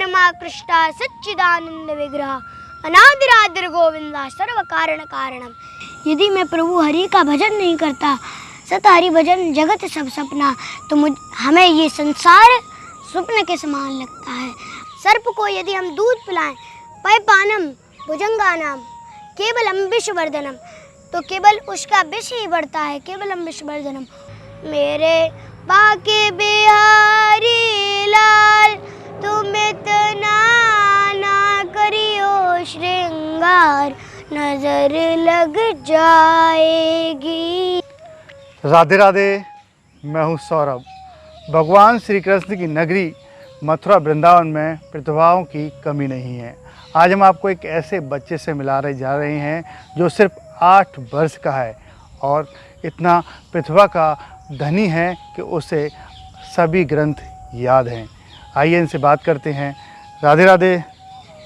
परमाकृष्टा सच्चिदानंद विग्रह अनादिरादिर गोविंदा सर्व कारण कारणम। यदि मैं प्रभु हरि का भजन नहीं करता, सत हरि भजन जगत सब सपना, तो हमें ये संसार स्वप्न के समान लगता है। सर्प को यदि हम दूध पिलाएं, पयपानम भुजंगानाम केवलम विषवर्धनम, तो केवल उसका विष ही बढ़ता है, केवलम विषवर्धनम। मेरे बाके बिहारी लाल तुम इतना ना करियो श्रृंगार, नजर लग जाएगी। राधे राधे। मैं हूँ सौरभ। भगवान श्री कृष्ण की नगरी मथुरा वृंदावन में प्रतिभाओं की कमी नहीं है। आज हम आपको एक ऐसे बच्चे से जा रहे हैं जो सिर्फ 8 वर्ष का है और इतना प्रतिभा का धनी है कि उसे सभी ग्रंथ याद हैं। आइए इनसे बात करते हैं। राधे राधे।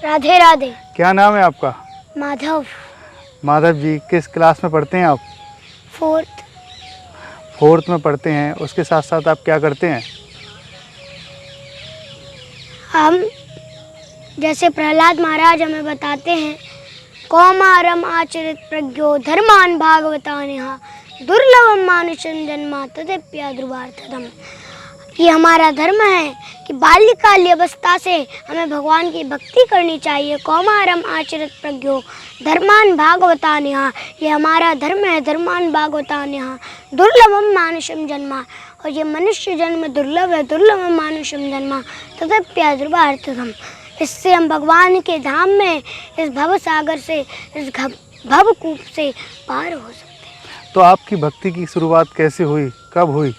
राधे राधे। क्या नाम है आपका? माधव। माधव जी, किस क्लास में पढ़ते हैं आप? 4th में पढ़ते हैं। उसके साथ साथ आप क्या करते हैं? हम जैसे प्रहलाद महाराज हमें बताते हैं, कौमारम आचरित प्रज्ञो धर्मान भागवतान्यः दुर्लभम मानुषं जन्म तदेप्य ध्रुवार्थदम। ये हमारा धर्म है कि बाल्यकाल अवस्था से हमें भगवान की भक्ति करनी चाहिए। कौमारम आचरित प्रज्ञो धर्मान भागवतान्यः, ये हमारा धर्म है। धर्मान भागवतान्यः दुर्लभम मानुषम जन्म, और ये मनुष्य जन्म दुर्लभ है। दुर्लभम मानुषम जन्म तदप्य ध्रुवार्थदम। इससे हम भगवान के धाम में, इस भव सागर से, इस भवकूप से पार हो सकते हैं। तो आपकी भक्ति की शुरुआत कैसे हुई, कब हुई?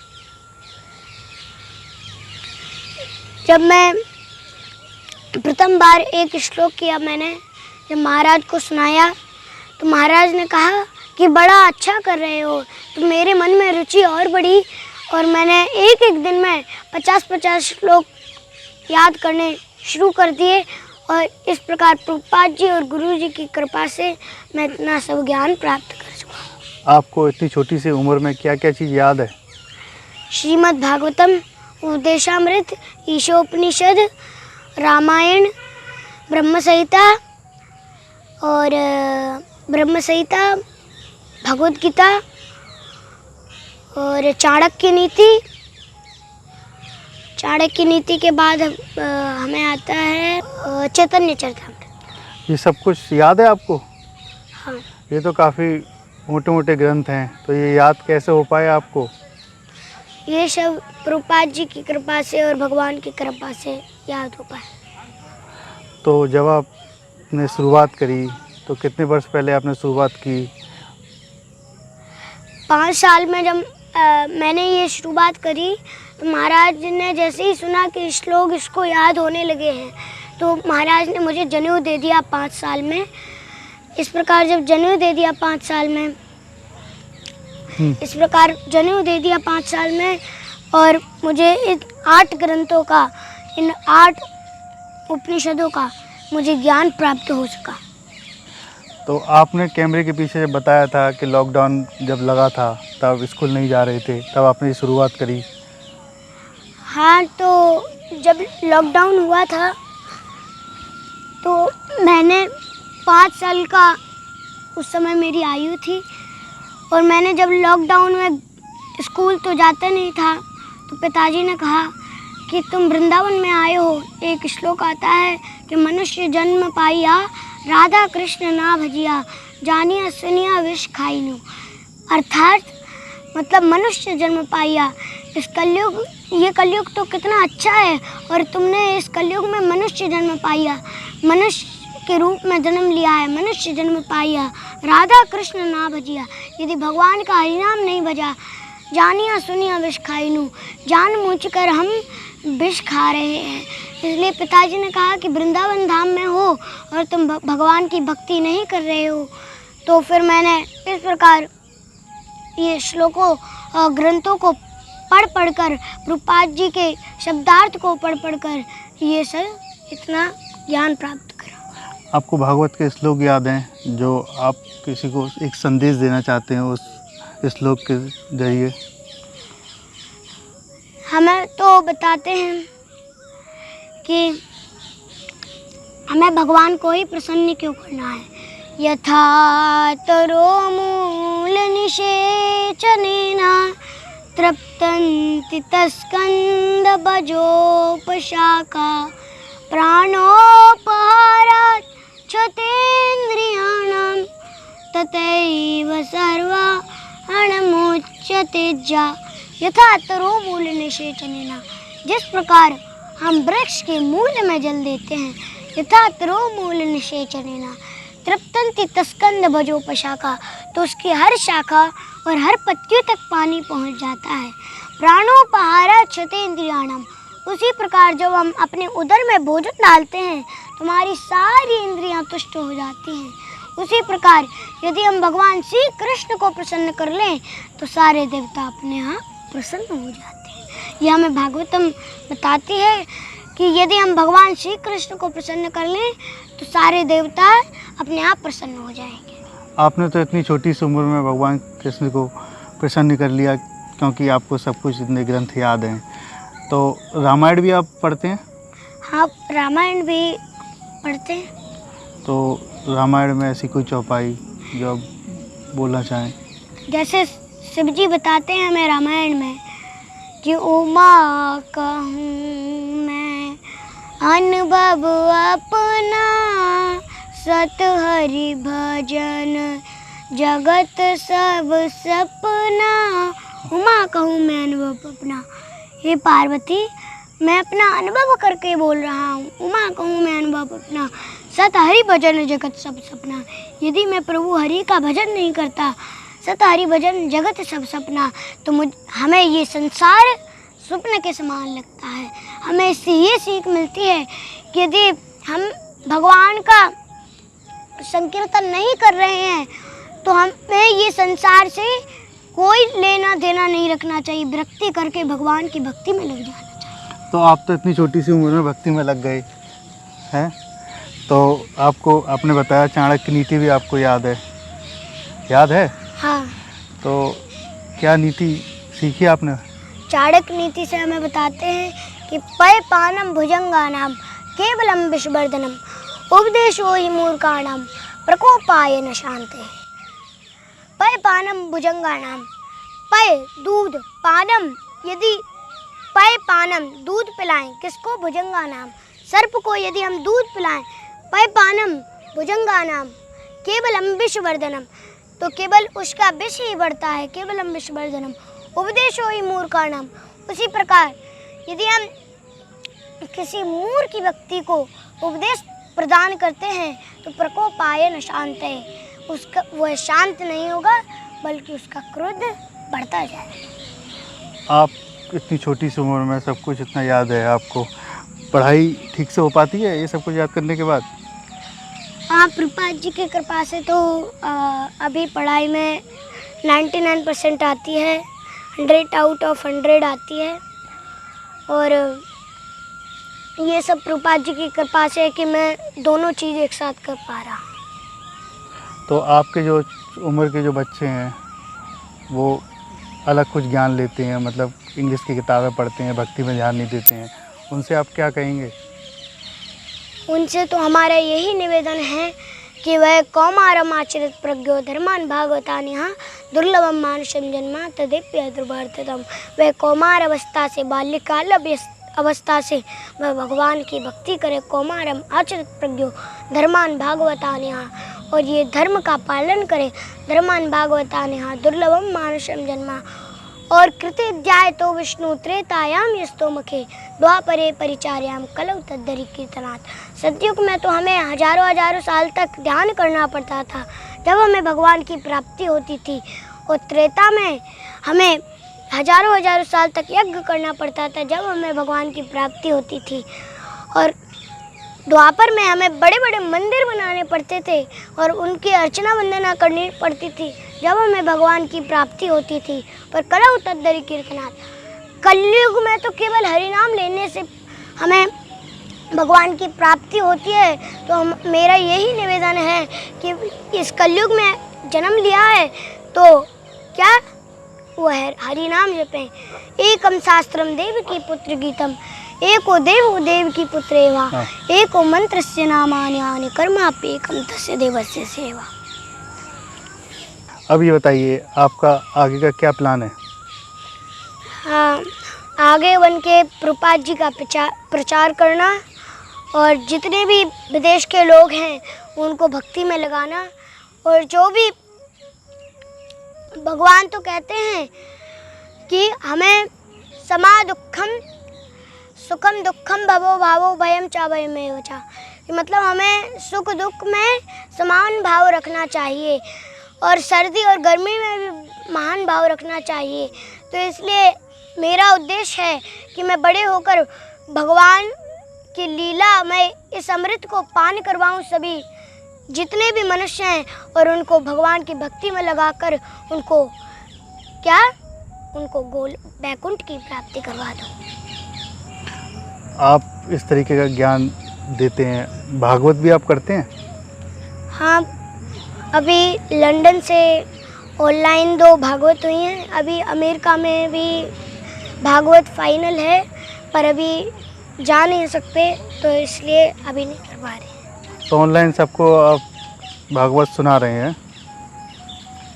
जब मैं प्रथम बार एक श्लोक किया, मैंने जब महाराज को सुनाया तो महाराज ने कहा कि बड़ा अच्छा कर रहे हो। तो मेरे मन में रुचि और बढ़ी और मैंने एक एक दिन में 50-50 श्लोक याद करने शुरू कर दिए। और इस प्रकार प्रभुपाद जी और गुरु जी की कृपा से मैं इतना सब ज्ञान प्राप्त कर चुका। आपको इतनी छोटी सी उम्र में क्या क्या चीज़ याद है? श्रीमद् भागवतम, उपदेशामृत, ईशोपनिषद, रामायण, ब्रह्म संहिता, भगवद गीता और चाणक्य नीति के बाद हमें आता है चैतन्य चरितामृत। ये सब कुछ याद है आपको? हाँ। ये तो काफ़ी मोटे मोटे ग्रंथ हैं, तो ये याद कैसे हो पाए आपको? ये सब प्रभुपाद जी की कृपा से और भगवान की कृपा से याद हो पाए। तो जब आपने शुरुआत करी तो कितने वर्ष पहले आपने शुरुआत की? 5 साल में जब मैंने ये शुरुआत करी तो महाराज ने जैसे ही सुना कि श्लोक इसको याद होने लगे हैं, तो महाराज ने मुझे जनेऊ दे दिया 5 साल में। इस प्रकार जब जनेऊ दे दिया 5 साल में, और मुझे इन 8 ग्रंथों का, इन 8 उपनिषदों का मुझे ज्ञान प्राप्त हो सका। तो आपने कैमरे के पीछे जब बताया था कि लॉकडाउन जब लगा था तब स्कूल नहीं जा रहे थे, तब आपने शुरुआत करी? हाँ, तो जब लॉकडाउन हुआ था तो मैंने 5 साल का उस समय मेरी आयु थी, और मैंने जब लॉकडाउन में स्कूल तो जाता नहीं था, तो पिताजी ने कहा कि तुम वृंदावन में आए हो। एक श्लोक आता है कि मनुष्य जन्म पाइया राधा कृष्ण ना भजिया, जानिया सुनिया विष खाइनु। अर्थात मतलब मनुष्य जन्म पाइया, इस कलयुग, ये कलयुग तो कितना अच्छा है, और तुमने इस कलयुग में मनुष्य जन्म पाइया, मनुष्य के रूप में जन्म लिया है, मनुष्य जन्म पाइया, राधा कृष्ण ना भजिया। यदि भगवान का हरिनाम नहीं भजा, जानिया सुनिया विष खाइनु, जान मूझ कर हम विष खा रहे हैं। इसलिए पिताजी ने कहा कि वृंदावन धाम में हो और तुम भगवान की भक्ति नहीं कर रहे हो। तो फिर मैंने इस प्रकार ये श्लोकों और ग्रंथों को पढ़ कर, प्रभुपाद जी के शब्दार्थ को पढ़ कर ये सब इतना ज्ञान प्राप्त करा। आपको भागवत के श्लोक याद हैं जो आप किसी को एक संदेश देना चाहते हैं उस श्लोक के जरिए? हमें तो बताते हैं कि हमें भगवान को ही प्रसन्न क्यों करना है। यथा तरो मूल निषेचनेन तृप्तन्ति तस्कन्द भजोपशाखा प्राणोपहारात् क्षतेन्द्रियाणां तथैव सर्वाणमुच्यते जा। यथा तरो मूल निषेचनेन, जिस प्रकार हम वृक्ष के मूल में जल देते हैं, यथा तरो मूल निषेचनेन तृप्तन्ति तस्कन्द भजोपशाखा, तो उसकी हर शाखा और हर पत्तियों तक पानी पहुंच जाता है। प्राणोपहारा क्षतेन्द्रियाणाम, उसी प्रकार जब हम अपने उदर में भोजन डालते हैं तो हमारी सारी इंद्रियां तुष्ट हो जाती हैं। उसी प्रकार यदि हम भगवान श्री कृष्ण को प्रसन्न कर लें तो सारे देवता अपने आप प्रसन्न हो जाते हैं। यह हमें भागवतम बताती है कि यदि हम भगवान श्री कृष्ण को प्रसन्न कर लें तो सारे देवता अपने आप प्रसन्न हो जाएंगे। आपने तो इतनी छोटी सी उम्र में भगवान कृष्ण को प्रसन्न कर लिया, क्योंकि आपको सब कुछ इतने ग्रंथ याद हैं। तो रामायण भी आप पढ़ते हैं? हाँ, रामायण भी पढ़ते हैं। तो रामायण में ऐसी कोई चौपाई जो आप बोलना चाहें? जैसे शिव जी बताते हैं हमें रामायण में कि उमा कहूँ मैं अनुभव अपना, सत हरि भजन जगत सब सपना। उमा कहूँ मैं अनुभव अपना, हे पार्वती मैं अपना अनुभव करके बोल रहा हूँ। उमा कहूँ मैं अनुभव अपना, सत हरि भजन जगत सब सपना। यदि मैं प्रभु हरि का भजन नहीं करता, सत हरि भजन जगत सब सपना, तो हमें ये संसार स्वप्न के समान लगता है। हमें इससे ये सीख मिलती है कि यदि हम भगवान का संकीर्तन नहीं कर रहे हैं तो हमें ये संसार से कोई लेना देना नहीं रखना चाहिए। विरक्ति करके भगवान की भक्ति में लग जाना चाहिए। तो आप तो इतनी छोटी सी उम्र में भक्ति में लग गए हैं, तो आपको आपने बताया चाणक्य नीति भी आपको याद है? याद है? हाँ। तो क्या नीति सीखी आपने? चाणक्य नीति से हमें बताते हैं कि पय पानम भुजंगानाम केवलम विषवर्धनम उपदेशो हि मूर्खाणाम प्रकोपाय न शांते। पय पानम भुजंगानाम, पय दूध, पानम यदि पय पानम दूध पिलाएं किसको? भुजंगानाम, सर्प को यदि हम दूध पिलाएं, पय पानम भुजंगानाम केवलम विषवर्धनम, तो केवल उसका विष ही बढ़ता है। केवलम विषवर्धनम उपदेशो हि मूर्खाणाम, उसी प्रकार यदि हम किसी मूर्ख व्यक्ति को उपदेश प्रदान करते हैं तो प्रकोपाय न शांते, उसका वह शांत नहीं होगा बल्कि उसका क्रोध बढ़ता जाएगा। आप इतनी छोटी सी उम्र में सब कुछ इतना याद है आपको, पढ़ाई ठीक से हो पाती है ये सब कुछ याद करने के बाद? हाँ, प्रभुपाद जी की कृपा से तो अभी पढ़ाई में 99% आती है, 100 आउट ऑफ 100 आती है। और ये सब प्रभुपाद जी की कृपा से है कि मैं दोनों चीज़ एक साथ कर पा रहा हूँ। तो आपके जो उम्र के जो बच्चे हैं वो अलग कुछ ज्ञान लेते हैं, मतलब इंग्लिश की किताबें पढ़ते हैं, भक्ति में ध्यान नहीं देते हैं, उनसे आप क्या कहेंगे? उनसे तो हमारा यही निवेदन है कि वह कौमारम आचरित प्रज्ञो धर्मान भागवतान्यः दुर्लभम मानुषम जन्मा तदेप्य दुर्भार्थितम। वह कौमार अवस्था से बाल्यकाल अवस्था से वह भगवान की भक्ति करे। कौमारम आचरित प्रज्ञो धर्मान भागवतान्यः, और ये धर्म का पालन करे। धर्मान भागवतान्यः दुर्लभम मानुषम जन्मा, और कृतज्ञाय तो विष्णु त्रेतायाम यस्तो मुखे द्वापरे परिचार्याम कलौ तद्धरि कीर्तनात्। सतयुग में तो हमें हजारों साल तक ध्यान करना पड़ता था जब हमें भगवान की प्राप्ति होती थी, और त्रेता में हमें हजारों साल तक यज्ञ करना पड़ता था जब हमें भगवान की प्राप्ति होती थी, और द्वापर में हमें बड़े बड़े मंदिर बनाने पड़ते थे और उनकी अर्चना वंदना करनी पड़ती थी जब हमें भगवान की प्राप्ति होती थी। पर कलौ तद्धरि कीर्तनात्, कलयुग में तो केवल हरि नाम लेने से हमें भगवान की प्राप्ति होती है। तो मेरा यही निवेदन है कि इस कलयुग में जन्म लिया है तो क्या वह हरि नाम जपें। एकम शास्त्रम देव की पुत्र गीतम, एको देवो देवकी पुत्रेवा हाँ। एको मंत्रस्य नामानि कर्माप्येकं तस्य देवस्य सेवा। अब ये बताइए आपका आगे का क्या प्लान है? हाँ, आगे बन के प्रभुपाद जी का प्रचार करना और जितने भी विदेश के लोग हैं उनको भक्ति में लगाना, और जो भी भगवान तो कहते हैं कि हमें समा दुखम सुखम दुखम भवो भावो भयम चा भयमेव चा, कि मतलब हमें सुख दुख में समान भाव रखना चाहिए और सर्दी और गर्मी में भी महान भाव रखना चाहिए। तो इसलिए मेरा उद्देश्य है कि मैं बड़े होकर भगवान की लीला में इस अमृत को पान करवाऊं सभी जितने भी मनुष्य हैं, और उनको भगवान की भक्ति में लगाकर उनको गोल बैकुंठ की प्राप्ति करवा दूं। आप इस तरीके का ज्ञान देते हैं, भागवत भी आप करते हैं? हाँ, अभी लंदन से ऑनलाइन 2 भागवत हुई हैं, अभी अमेरिका में भी भागवत फाइनल है, पर अभी जा नहीं सकते तो इसलिए अभी नहीं करवा रहे। तो ऑनलाइन सबको आप भागवत सुना रहे हैं?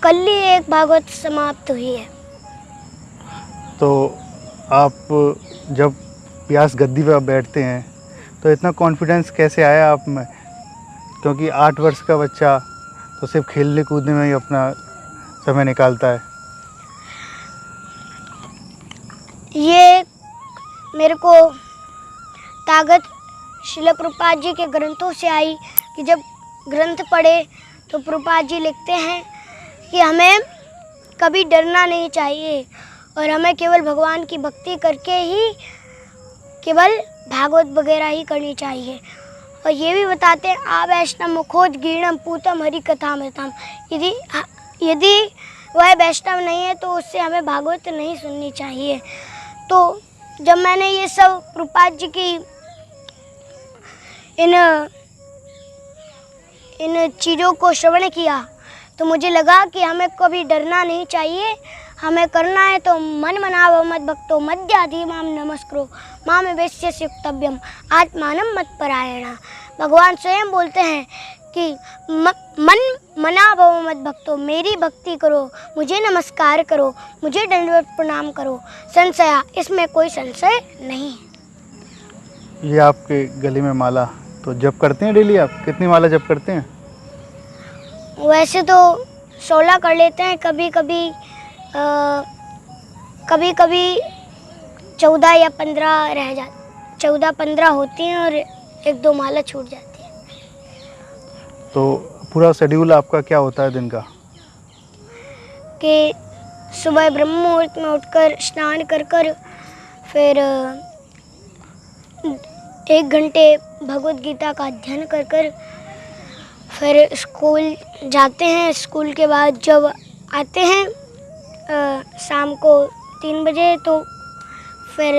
कल ही एक भागवत समाप्त हुई है। तो आप जब व्यास गद्दी पर बैठते हैं तो इतना कॉन्फिडेंस कैसे आया आप में? क्योंकि 8 वर्ष का बच्चा तो सिर्फ खेलने कूदने में ही अपना समय निकालता है। ये मेरे को ताकत श्रील प्रभुपाद जी के ग्रंथों से आई कि जब ग्रंथ पढ़े तो प्रभुपाद जी लिखते हैं कि हमें कभी डरना नहीं चाहिए और हमें केवल भगवान की भक्ति करके ही केवल भागवत वगैरह ही करनी चाहिए। और ये भी बताते हैं आ वैष्णव मुखोज गीणम पूतम हरि कथा मृतम, यदि वह वैष्णव नहीं है तो उससे हमें भागवत नहीं सुननी चाहिए। तो जब मैंने ये सब प्रभुपाद जी की इन चीज़ों को श्रवण किया तो मुझे लगा कि हमें कभी डरना नहीं चाहिए, हमें करना है तो मन मनाव मत भक्तो मद्याधि माम नमस्करो माम वैश्य युक्तव्यम आत्मानम मत परायणा। भगवान स्वयं बोलते हैं कि मन मना भव मत भक्तो, मेरी भक्ति करो, मुझे नमस्कार करो, मुझे दंडवत प्रणाम करो, संशया इसमें कोई संशय नहीं। ये आपके गले में माला तो जप करते हैं डेली? आप कितनी माला जप करते हैं? वैसे तो 16 कर लेते हैं, कभी कभी 14 या 15 रह जाती, 14-15 होती हैं और 1-2 माला छूट जाती है। तो पूरा शेड्यूल आपका क्या होता है दिन का? कि सुबह ब्रह्म मुहूर्त में उठकर स्नान कर फिर 1 घंटे भगवत गीता का अध्ययन कर फिर स्कूल जाते हैं। स्कूल के बाद जब आते हैं शाम को 3 बजे तो फिर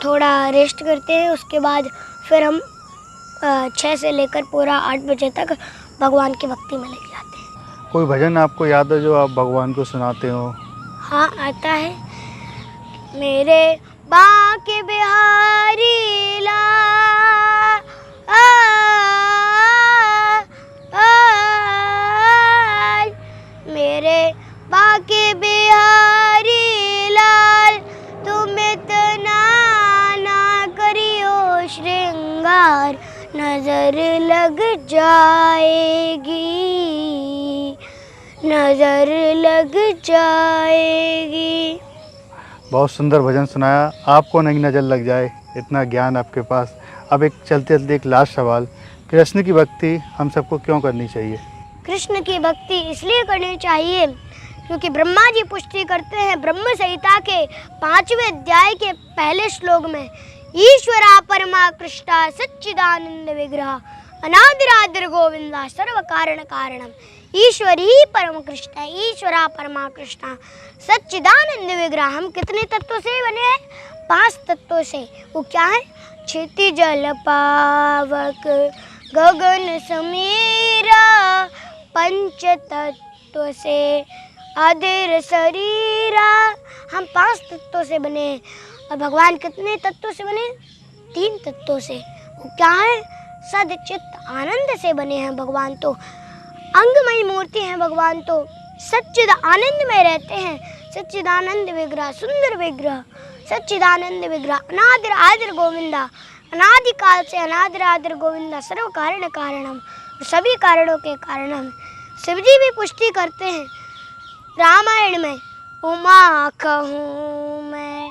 थोड़ा रेस्ट करते हैं, उसके बाद फिर हम 6 से लेकर पूरा 8 बजे तक भगवान की भक्ति में लग जाते हैं। कोई भजन आपको याद है जो आप भगवान को सुनाते हो? हाँ, आता है। मेरे बाके बिहारी ला मेरे बाके बिहारी लाल तुम इतना ना करियो श्रृंगार, नजर लग जाएगी, नजर लग जाएगी। बहुत सुंदर भजन सुनाया। आपको नहीं नज़र लग जाए, इतना ज्ञान आपके पास। अब एक चलते चलते एक लास्ट सवाल, कृष्ण की भक्ति हम सबको क्यों करनी चाहिए? कृष्ण की भक्ति इसलिए करनी चाहिए क्योंकि ब्रह्मा जी पुष्टि करते हैं ब्रह्म संहिता के 5वें अध्याय के पहले श्लोक में, ईश्वरा परमा कृष्णा सच्चिदानंद विग्रह अनादिरादिर गोविंदा सर्व कारण कारणम। ईश्वर ही परम कृष्ण है, ईश्वरा परमा कृष्णा सच्चिदानंद विग्रह। हम कितने तत्वों से बने हैं? 5 तत्वों से। वो क्या है? क्षिति जल पावक गगन समीरा, पंच तत्व से आदिर शरीरा। हम 5 तत्वों से बने हैं। और भगवान कितने तत्वों से बने? तीन तत्वों से। वो क्या है? सद चित्त आनंद से बने हैं भगवान तो, अंगमयी मूर्ति हैं भगवान तो, सच्चिद आनंद में रहते हैं। सच्चिदानंद विग्रह, सुंदर विग्रह, सच्चिदानंद विग्रह, अनादिर आदिर गोविंदा, अनादि काल से अनादिर आदिर गोविंदा, सर्व कारण कारणम, सभी कारणों के कारण हम। शिव जी भी पुष्टि करते हैं रामायण में, उमा कहूँ मैं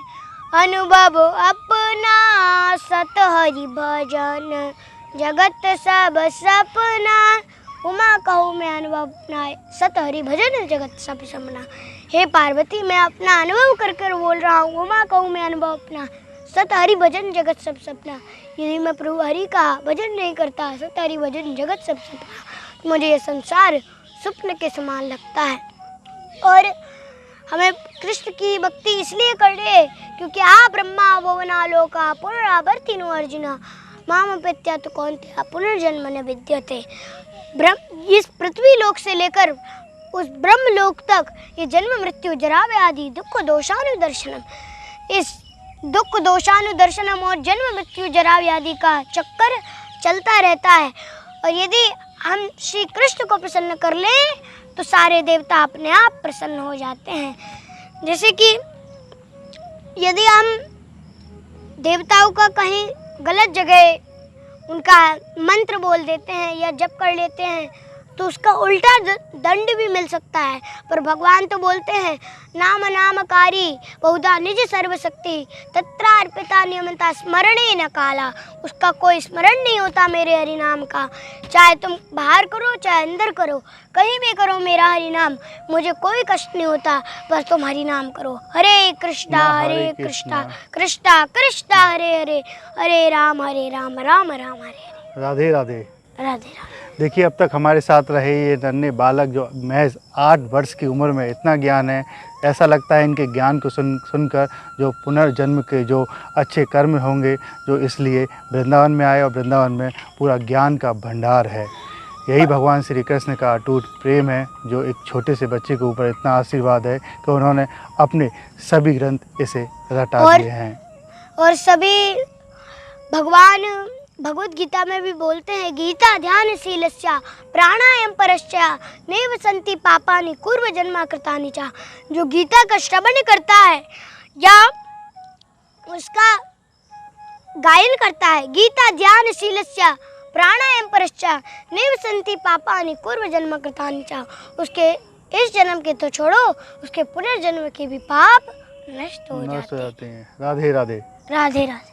अनुभव अपना, सत हरि भजन जगत सब सपना। उमा कहूँ मैं अनुभव अपना, सत हरि भजन जगत सब सपना। हे पार्वती, मैं अपना अनुभव कर कर बोल रहा हूँ, उमा कहूँ मैं अनुभव अपना, सत हरि भजन जगत सब सपना। यदि मैं प्रभु हरि का भजन नहीं करता, सत हरि भजन जगत सब सपना, मुझे ये संसार स्वप्न के समान लगता है। और हमें कृष्ण की भक्ति इसलिए करनी क्योंकि आ ब्रह्मा भुवनालोका पुनरावर्तिनो अर्जुना, माम प्रत्या तो कौन्तेय पुनर्जन्म न विद्यते। इस पृथ्वी लोक से लेकर उस ब्रह्म लोक तक ये जन्म मृत्यु जरा व्याधि दुख दोषानुदर्शनम, इस दुख दोषानुदर्शनम और जन्म मृत्यु जरा व्याधि का चक्कर चलता रहता है। और यदि हम श्री कृष्ण को प्रसन्न कर लें तो सारे देवता अपने आप प्रसन्न हो जाते हैं। जैसे कि यदि हम देवताओं का कहीं गलत जगह उनका मंत्र बोल देते हैं या जप कर लेते हैं तो उसका उल्टा दंड भी मिल सकता है। पर भगवान तो बोलते हैं, नाम नामकारी बहुधा निज सर्वशक्ति, तत्रार्पिता नियमता स्मरणे न काला। उसका कोई स्मरण नहीं होता मेरे हरि नाम का। चाहे तुम बाहर करो चाहे अंदर करो, कहीं भी करो मेरा हरि नाम, मुझे कोई कष्ट नहीं होता। बस तुम हरि नाम करो, हरे कृष्णा कृष्णा कृष्णा हरे हरे, हरे राम राम राम राम हरे। राधे राधे। राधे राधे। देखिए, अब तक हमारे साथ रहे ये नन्हे बालक जो महज 8 वर्ष की उम्र में इतना ज्ञान है। ऐसा लगता है इनके ज्ञान को सुनकर जो पुनर्जन्म के जो अच्छे कर्म होंगे, जो इसलिए वृंदावन में आए और वृंदावन में पूरा ज्ञान का भंडार है। यही भगवान श्री कृष्ण का अटूट प्रेम है जो एक छोटे से बच्चे के ऊपर इतना आशीर्वाद है कि उन्होंने अपने सभी ग्रंथ इसे रटा दिए हैं। और सभी भगवान भगवत गीता में भी बोलते हैं, गीता ध्यानशीलस्य प्राणायाम परश्च नैव सन्ति पापानि पूर्व जन्मा कृतानि च। जो गीता का श्रवण करता है या उसका गायन करता है, गीता ध्यानशीलस्य प्राणायाम परश्च नैव सन्ति पापानि पूर्व जन्म कृतानि च, उसके इस जन्म के तो छोड़ो, उसके पुनर्जन्म के भी पाप नष्ट हो जाते हैं। राधे राधे। राधे राधे।